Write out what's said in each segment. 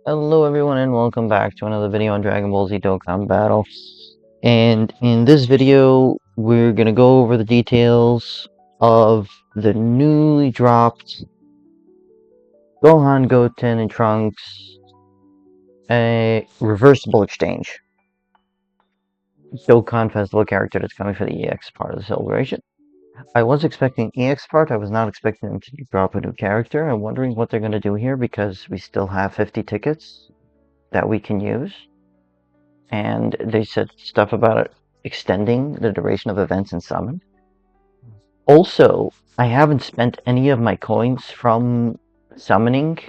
Hello everyone and welcome back to another video on Dragon Ball Z Dokkan Battle. And in this video, we're gonna go over the details of the newly dropped Gohan, Goten, and Trunks a reversible exchange. Dokkan Festival character that's coming for the EX part of the celebration. I was expecting EX part, I was not expecting them to drop a new character. I'm wondering what they're gonna do here because we still have 50 tickets that we can use. And they said stuff about it extending the duration of events and summon. Also, I haven't spent any of my coins from summoning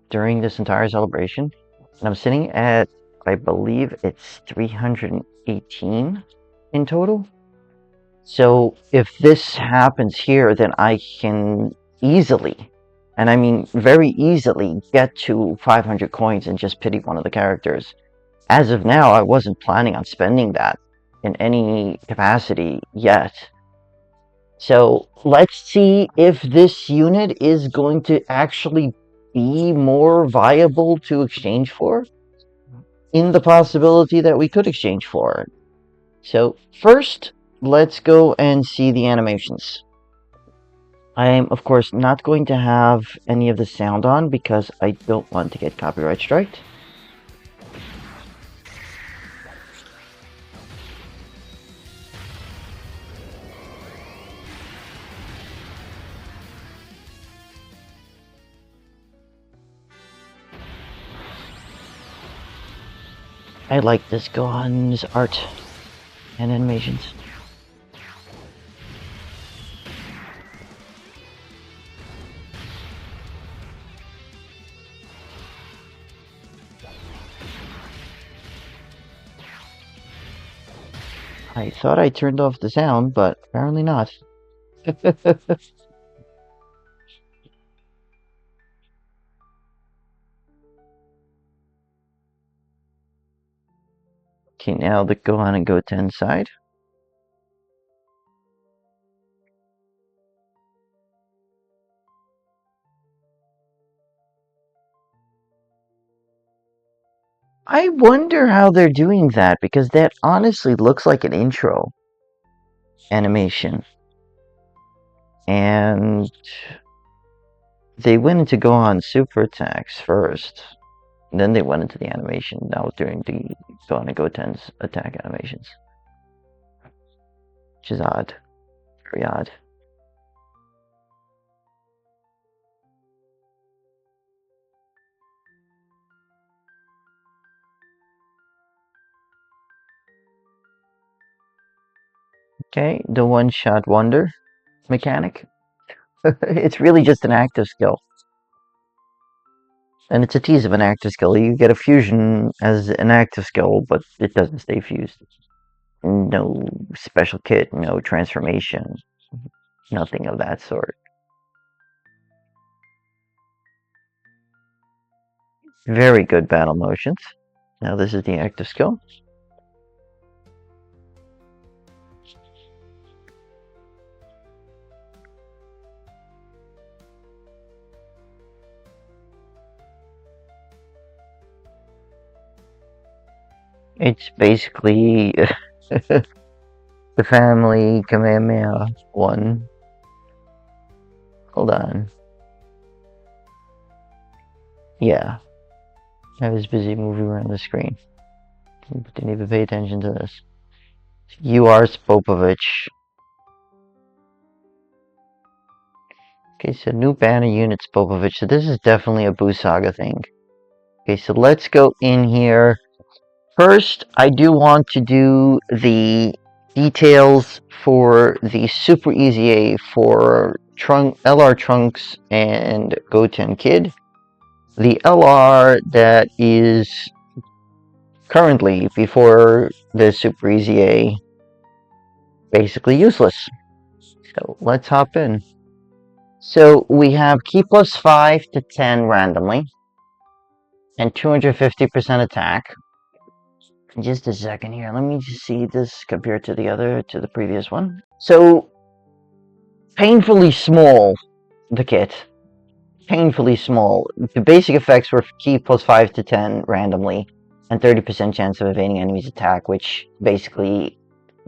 during this entire celebration. And I'm sitting at, I believe it's 318 in total. So if this happens here, then I can easily, and I mean very easily, get to 500 coins and just pity one of the characters. As of now, I wasn't planning on spending that in any capacity yet. So let's see if this unit is going to actually be more viable to exchange for, in the possibility that we could exchange for it. So first, let's go and see the animations. I am, of course, not going to have any of the sound on because I don't want to get copyright striked. I like this Gohan's art and animations. I thought I turned off the sound, but apparently not. Okay, now the Gohan and Goten side. I wonder how they're doing that, because that honestly looks like an intro animation. And they went into Gohan Super Attacks first. Then they went into the animation. Now during the Gohan and Goten's attack animations. Which is odd. Very odd. Okay, the one-shot wonder mechanic. It's really just an active skill. And it's a tease of an active skill. You get a fusion as an active skill, but it doesn't stay fused. No special kit, no transformation, nothing of that sort. Very good battle motions. Now this is the active skill. It's basically the family Kamehameha one. Hold on. Yeah. I was busy moving around the screen. Didn't even pay attention to this. You are Spopovich. Okay, so new banner unit Spopovich. So this is definitely a Boo Saga thing. Okay, so let's go in here. First, I do want to do the details for the Super EZA for LR Trunks and Goten Kid. The LR that is currently, before the Super EZA, basically useless. So let's hop in. So we have key plus 5 to 10 randomly, and 250% attack. Just a second here, let me just see this compared to the previous one. So, painfully small, the kit. painfully small. The basic effects were ki plus 5 to 10 randomly, and 30% chance of evading enemy's attack, which basically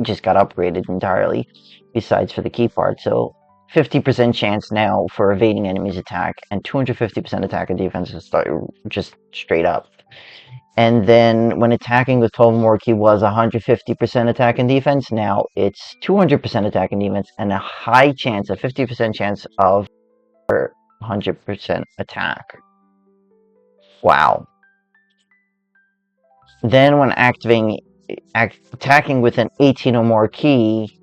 just got upgraded entirely, besides for the ki part. So 50% chance now for evading enemy's attack, and 250% attack and defense just straight up. And then when attacking with 12 more ki was 150% attack and defense, now it's 200% attack and defense, and a high chance, a 50% chance of 100% attack. Wow. Then when attacking with an 18 or more ki,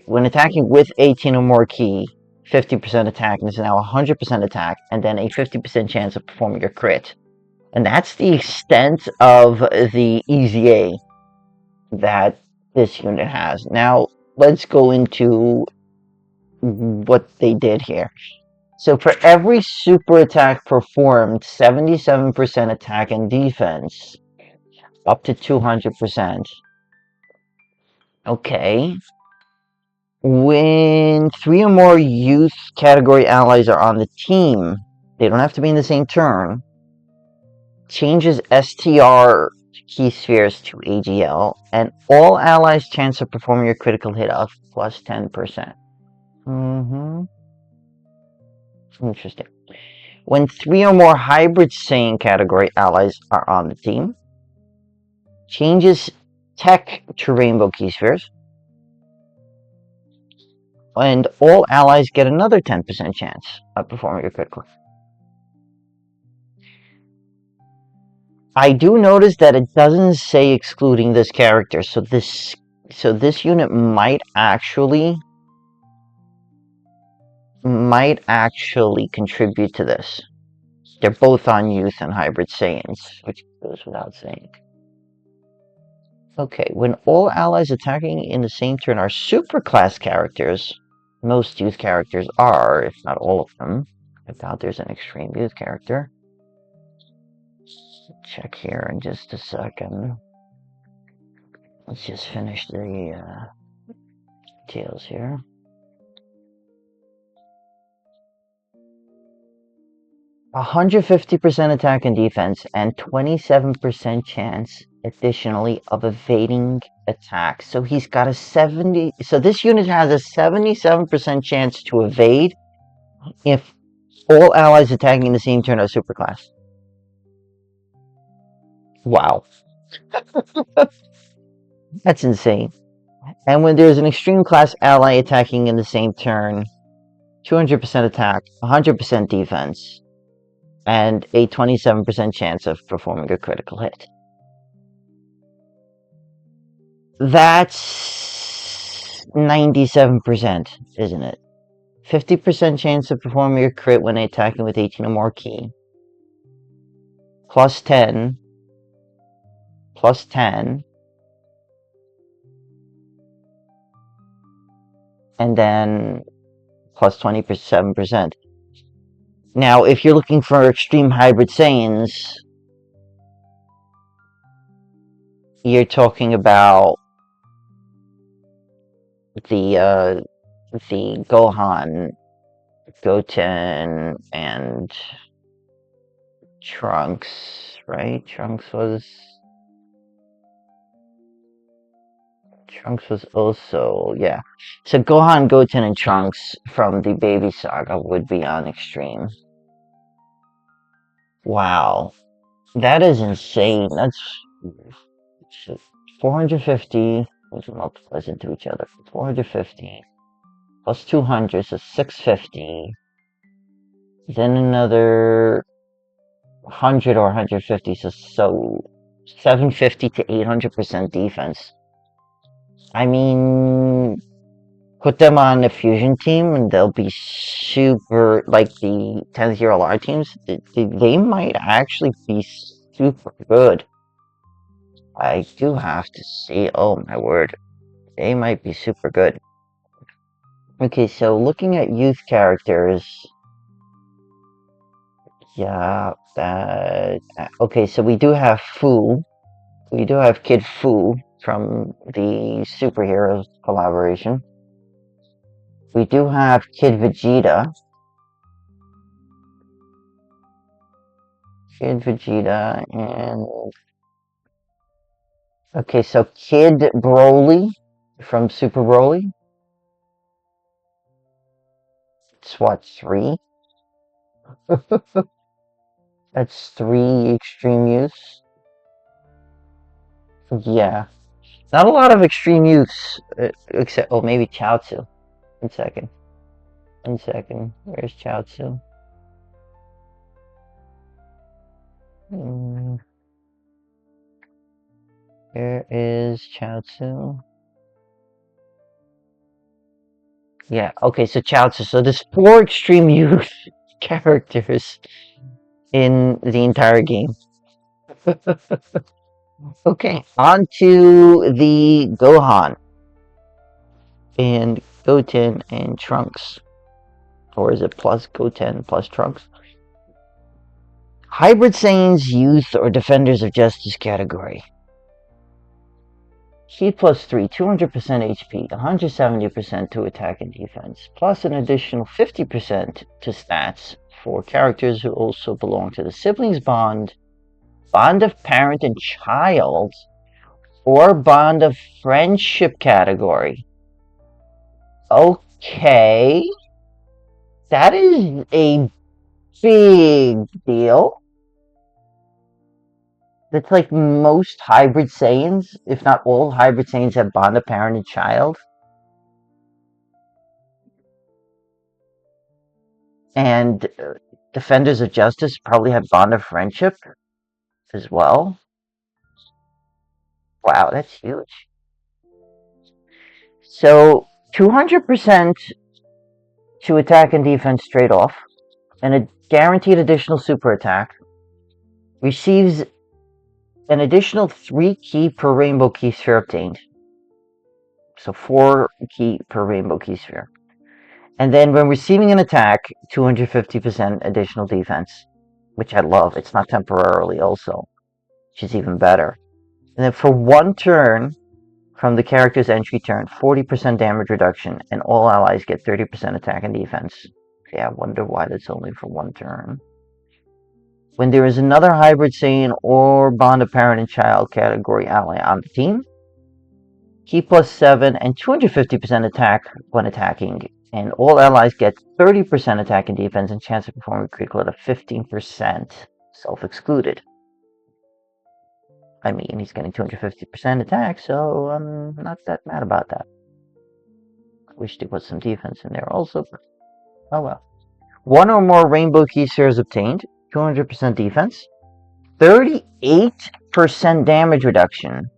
when attacking with 18 or more ki, 50% attack, and is now 100% attack, and then a 50% chance of performing a crit. And that's the extent of the EZA that this unit has. Now, let's go into what they did here. So for every super attack performed, 77% attack and defense, up to 200%. Okay. When 3 or more youth category allies are on the team, they don't have to be in the same turn, changes STR key spheres to AGL, and all allies' chance of performing a critical hit of plus 10%. Interesting. When 3 or more hybrid Saiyan category allies are on the team, changes tech to rainbow key spheres, and all allies get another 10% chance of performing a critical. I do notice that it doesn't say excluding this character, so this unit might actually contribute to this. They're both on youth and hybrid Saiyans, which goes without saying. Okay, when all allies attacking in the same turn are superclass characters, most youth characters are, if not all of them. I doubt there's an extreme youth character. Check here in just a second. Let's just finish the details here. A 150% attack and defense, and 27% chance, additionally, of evading attacks. So he's got a 70. So this unit has a 77% chance to evade if all allies attacking in the same turn are superclass. Wow. That's insane. And when there's an extreme class ally attacking in the same turn, 200% attack, 100% defense, and a 27% chance of performing a critical hit. That's 97%, isn't it? 50% chance of performing a crit when attacking with 18 or more ki. Plus 10. Plus 10. And then plus 27%. Now, if you're looking for extreme hybrid Saiyans, you're talking about the Gohan, Goten, and Trunks, right? Trunks was also, yeah. So Gohan, Goten, and Trunks from the Baby Saga would be on extreme. Wow. That is insane. That's 450, which multiplies into each other. 450 plus 200, so 650. Then another 100 or 150, so 750 to 800% defense. I mean, put them on a fusion team and they'll be super, like the 10th year LR teams, they might actually be super good. I do have to say, oh my word, they might be super good. Okay, so looking at youth characters, yeah, okay, so we do have Fu. We do have Kid Fu from the Superheroes collaboration. We do have Kid Vegeta. Kid Vegeta and... Okay, so Kid Broly from Super Broly. It's what, 3? That's 3 extreme use. Yeah. Not a lot of extreme use, except... Oh, maybe Chaozu. 1 second. 1 second. Where's Chaozu? Where is Chaozu? Yeah, okay, so Chaozu. So there's 4 extreme use characters in the entire game. Okay, on to the Gohan and Goten and Trunks. Or is it plus Goten plus Trunks? Hybrid Saiyans, Youth, or Defenders of Justice category. Heat plus 3, 200% HP, 170% to attack and defense, plus an additional 50% to stats for characters who also belong to the siblings bond, bond of parent and child, or bond of friendship category. Okay. That is a big deal. That's like most hybrid Saiyans, if not all hybrid Saiyans, have bond of parent and child. And Defenders of Justice probably have bond of friendship as well. Wow, that's huge. So 200% to attack and defense straight off, and a guaranteed additional super attack. Receives an additional 3 ki per rainbow ki sphere obtained. So 4 ki per rainbow ki sphere. And then when receiving an attack, 250% additional defense, which I love. It's not temporarily also, which is even better. And then for 1 turn from the character's entry turn, 40% damage reduction, and all allies get 30% attack and defense. Okay, I wonder why that's only for 1 turn. When there is another hybrid Saiyan or bond of parent and child category ally on the team, Ki plus 7 and 250% attack when attacking, and all allies get 30% attack and defense and chance of performing critical at a 15%, self-excluded. I mean, he's getting 250% attack, so I'm not that mad about that. I wish there was some defense in there also, but oh well. 1 or more rainbow key spheres obtained, 200% defense, 38% damage reduction,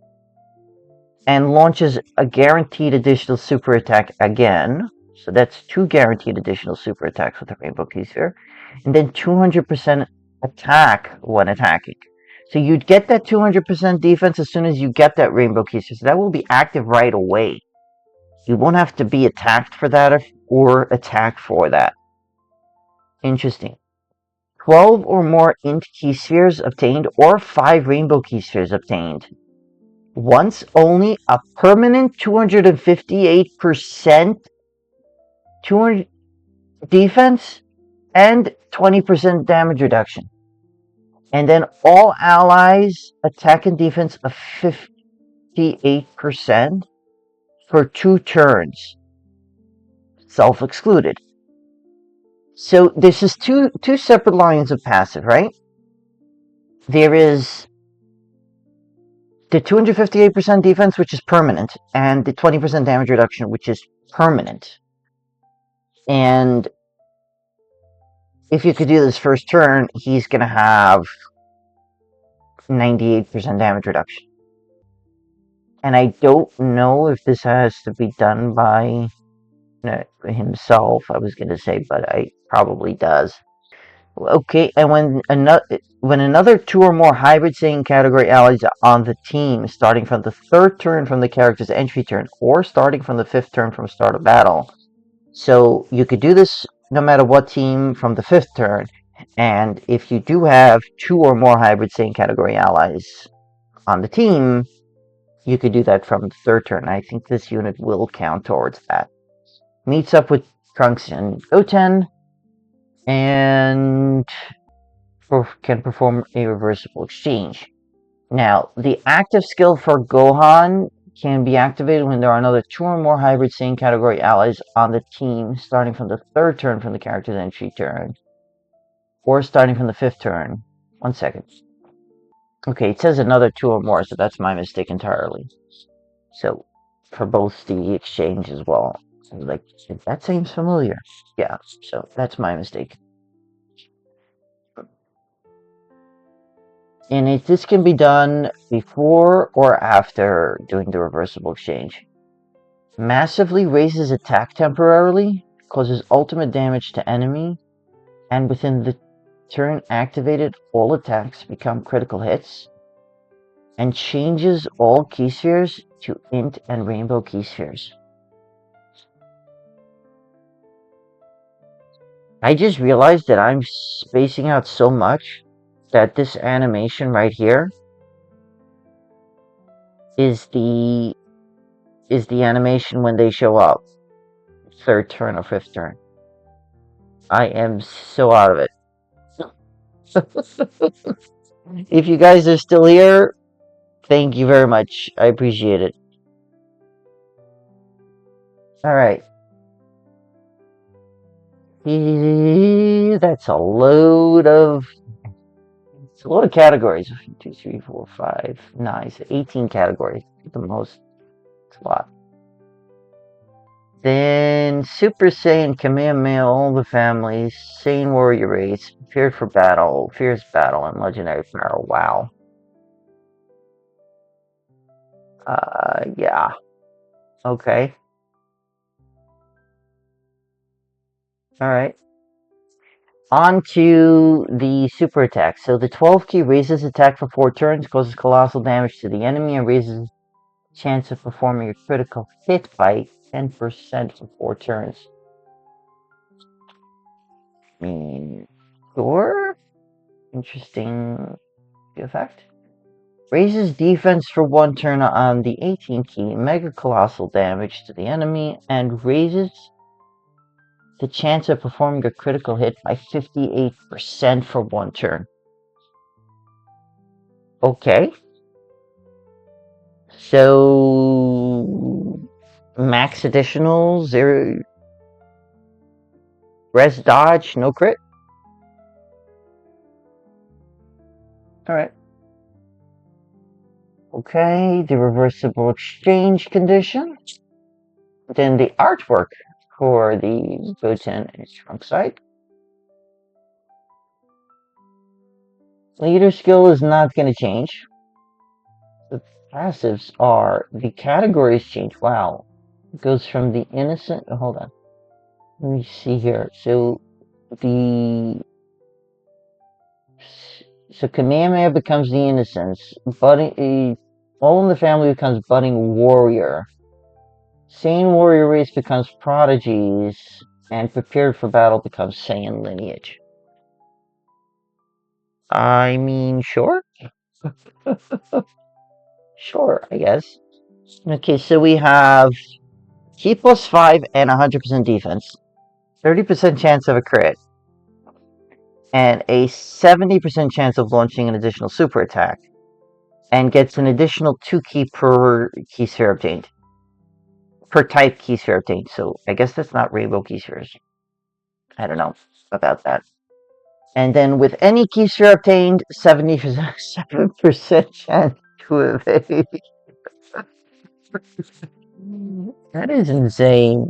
and launches a guaranteed additional super attack again. So that's 2 guaranteed additional super attacks with the rainbow key sphere, and then 200% attack when attacking. So you'd get that 200% defense as soon as you get that rainbow key sphere. So that will be active right away. You won't have to be attacked for that or attack for that. Interesting. 12 or more int key spheres obtained or 5 rainbow key spheres obtained. Once only, a permanent 258% 200 defense and 20% damage reduction. And then all allies attack and defense of 58% for 2 turns. Self-excluded. So this is two separate lines of passive, right? There is the 258% defense, which is permanent, and the 20% damage reduction, which is permanent. And if you could do this first turn, he's going to have 98% damage reduction. And I don't know if this has to be done by himself, I was going to say, but it probably does. Okay, and when another 2 or more hybrid Saiyan category allies are on the team, starting from the 3rd turn from the character's entry turn, or starting from the 5th turn from start of battle. So you could do this no matter what team from the 5th turn, and if you do have 2 or more hybrid Saiyan category allies on the team, you could do that from the 3rd turn. I think this unit will count towards that. Meets up with Trunks and Goten, and can perform a reversible exchange. Now, the active skill for Gohan can be activated when there are another 2 or more hybrid same category allies on the team, starting from the 3rd turn from the character's entry turn, or starting from the 5th turn. 1 second. Okay, it says another 2 or more, so that's my mistake entirely. So, for both the exchange as well. I was like, that seems familiar. Yeah, so that's my mistake. And this can be done before or after doing the reversible exchange. Massively raises attack temporarily, causes ultimate damage to enemy, and within the turn activated, all attacks become critical hits, and changes all key spheres to int and rainbow key spheres. I just realized that I'm spacing out so much that this animation right here is the animation when they show up. 3rd turn or 5th turn. I am so out of it. If you guys are still here, thank you very much. I appreciate it. Alright. That's a load of... It's a lot of categories. 1, 2, 3, 4, 5, 9, 18 categories. The most. It's a lot. Then Super Saiyan, Kamehameha, all the families, Saiyan warrior race, prepared for battle, fierce battle, and legendary power. Wow. Yeah. Okay. Alright. On to the super attack. So the 12 key raises attack for 4 turns, causes colossal damage to the enemy, and raises chance of performing a critical hit by 10% for 4 turns. Sure. Interesting effect. Raises defense for 1 turn on the 18 key, mega colossal damage to the enemy, and raises the chance of performing a critical hit by 58% for 1 turn. Okay. So max additional 0 res dodge, no crit. Alright. Okay, the reversible exchange condition. Then the artwork for the Goten and Trunks side. Leader skill is not going to change. The passives are, the categories change. Wow. It goes from the innocent, hold on. Let me see here. So Kamehameha becomes the innocence. All in the family becomes budding warrior. Saiyan warrior race becomes prodigies, and prepared for battle becomes Saiyan lineage. I mean, sure. Sure, I guess. Okay, so we have Ki plus 5 and 100% defense, 30% chance of a crit, and a 70% chance of launching an additional super attack, and gets an additional 2 key per key sphere obtained. Per type key sphere obtained, so I guess that's not rainbow key spheres. I don't know about that. And then with any key sphere obtained, 77% chance to evade. That is insane.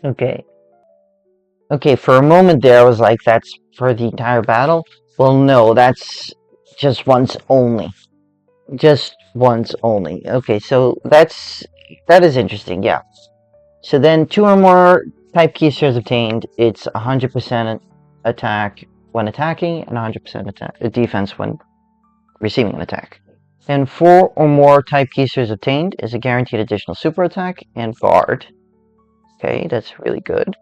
Okay. Okay, for a moment there, I was like, that's for the entire battle? Well, no, that's just once only. Just once only. Okay, so that is interesting, yeah. So then 2 or more type key spheres obtained, it's 100% attack when attacking, and 100% defense when receiving an attack. And 4 or more type key spheres obtained is a guaranteed additional super attack and guard. Okay, that's really good.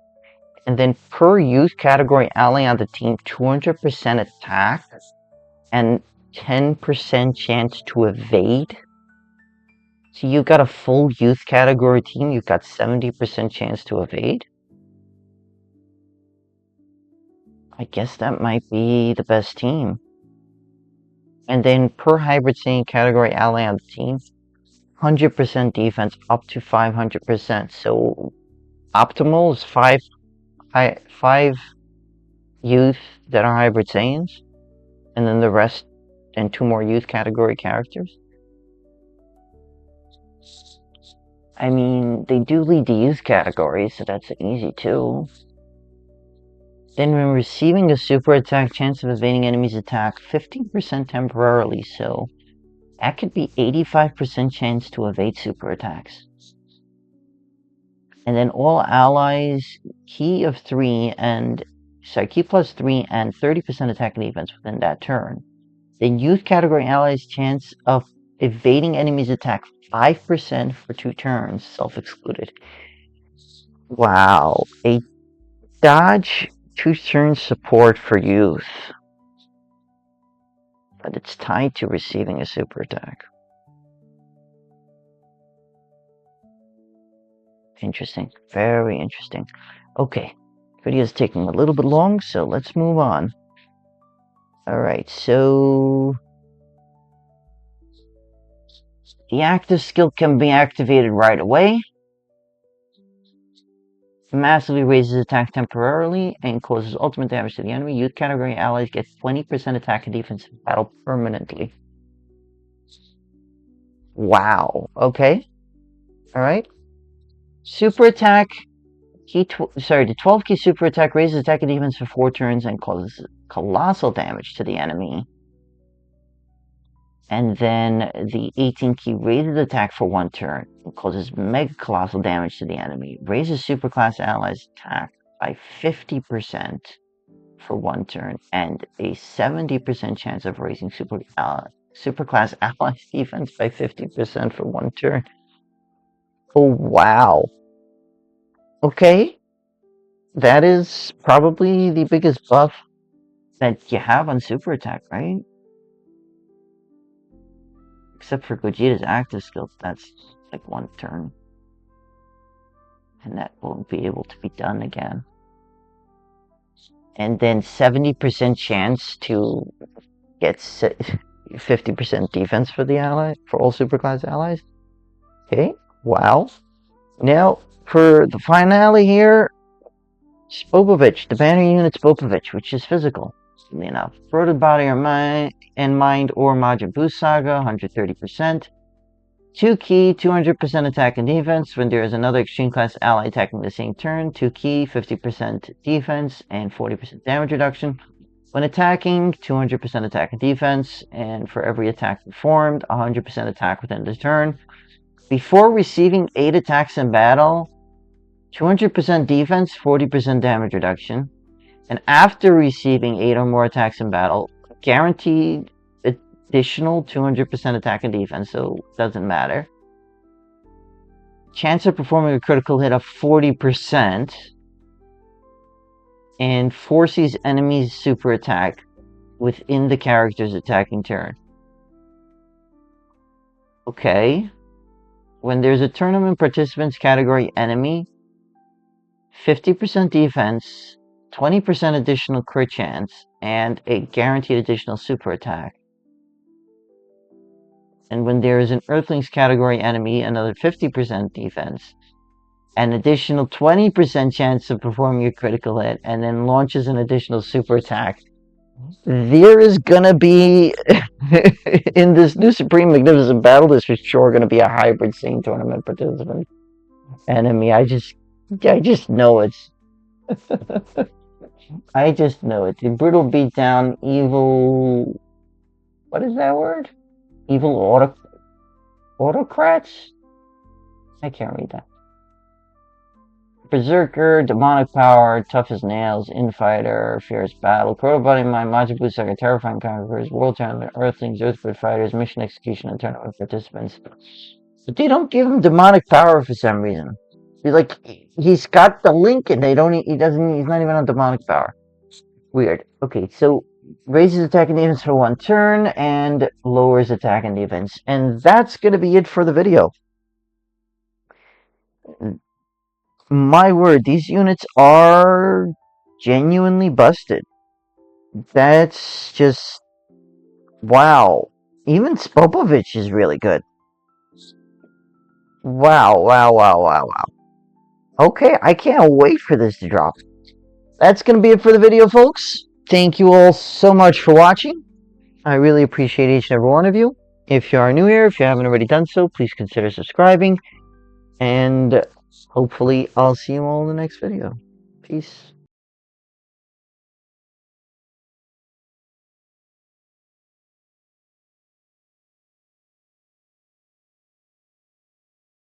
And then per youth category ally on the team, 200% attack and 10% chance to evade. So you got a full youth category team, you've got 70% chance to evade. I guess that might be the best team. And then per hybrid Saiyan category ally on the team, 100% defense up to 500%. So optimal is five youth that are hybrid Saiyans, and then the rest and 2 more youth category characters. I mean, they do lead the youth category, so that's easy too. Then when receiving a super attack, chance of evading enemy's attack, 15% temporarily, so that could be 85% chance to evade super attacks. And then all allies, key plus 3 and 30% attack and defense within that turn. Then youth category allies, chance of evading enemy's attack, 5% for 2 turns, self-excluded. Wow, a dodge 2 turns support for youth. But it's tied to receiving a super attack. Interesting. Very interesting. Okay. Video's taking a little bit long, so let's move on. Alright, so the active skill can be activated right away. Massively raises attack temporarily and causes ultimate damage to the enemy. Youth category allies get 20% attack and defense in battle permanently. Wow. Okay. Alright. Super attack. The 12 key super attack raises attack and defense for 4 turns and causes colossal damage to the enemy. And then the 18 key raises attack for 1 turn and causes mega colossal damage to the enemy. Raises superclass allies attack by 50% for 1 turn and a 70% chance of raising superclass allies defense by 50% for 1 turn. Oh wow. Okay. That is probably the biggest buff that you have on super attack, right? Except for Gogeta's active skills, that's like 1 turn. And that won't be able to be done again. And then 70% chance to get 50% defense for the ally, for all superclass allies. Okay, wow. Now, for the finale here, Spopovich, the banner unit Spopovich, which is physical. Enough. Corroded body or mind or Majin Buu Saga, 130%. 2 key, 200% attack and defense. When there is another extreme class ally attacking the same turn, 2 key, 50% defense and 40% damage reduction. When attacking, 200% attack and defense, and for every attack performed, 100% attack within the turn. Before receiving 8 attacks in battle, 200% defense, 40% damage reduction. And after receiving 8 or more attacks in battle, guaranteed additional 200% attack and defense, so it doesn't matter. Chance of performing a critical hit of 40%. And forces enemies super attack within the character's attacking turn. Okay. When there's a tournament participants category enemy, 50% defense, 20% additional crit chance, and a guaranteed additional super attack. And when there is an Earthlings category enemy, another 50% defense, an additional 20% chance of performing a critical hit, and then launches an additional super attack. There is gonna be, in this new Supreme Magnificent Battle, there's for sure gonna be a hybrid Saiyan tournament participant enemy. I just know it's... I just know it. The brutal beatdown, evil... What is that word? Evil autocrats? I can't read that. Berserker, demonic power, tough as nails, infighter, fierce battle, Proto Body Mind, Majin Buu Saga, terrifying conquerors, world tournament, earthlings, earthquake fighters, mission execution, and tournament participants. But they don't give him demonic power for some reason. He's got the link and he's not even on demonic power. Weird. Okay, so raises attack and defense for 1 turn and lowers attack and defense. And that's gonna be it for the video. My word, these units are genuinely busted. That's just wow. Even Spopovich is really good. Wow, wow, wow, wow, wow. Okay, I can't wait for this to drop. That's going to be it for the video, folks. Thank you all so much for watching. I really appreciate each and every one of you. If you are new here, if you haven't already done so, please consider subscribing. And hopefully I'll see you all in the next video. Peace.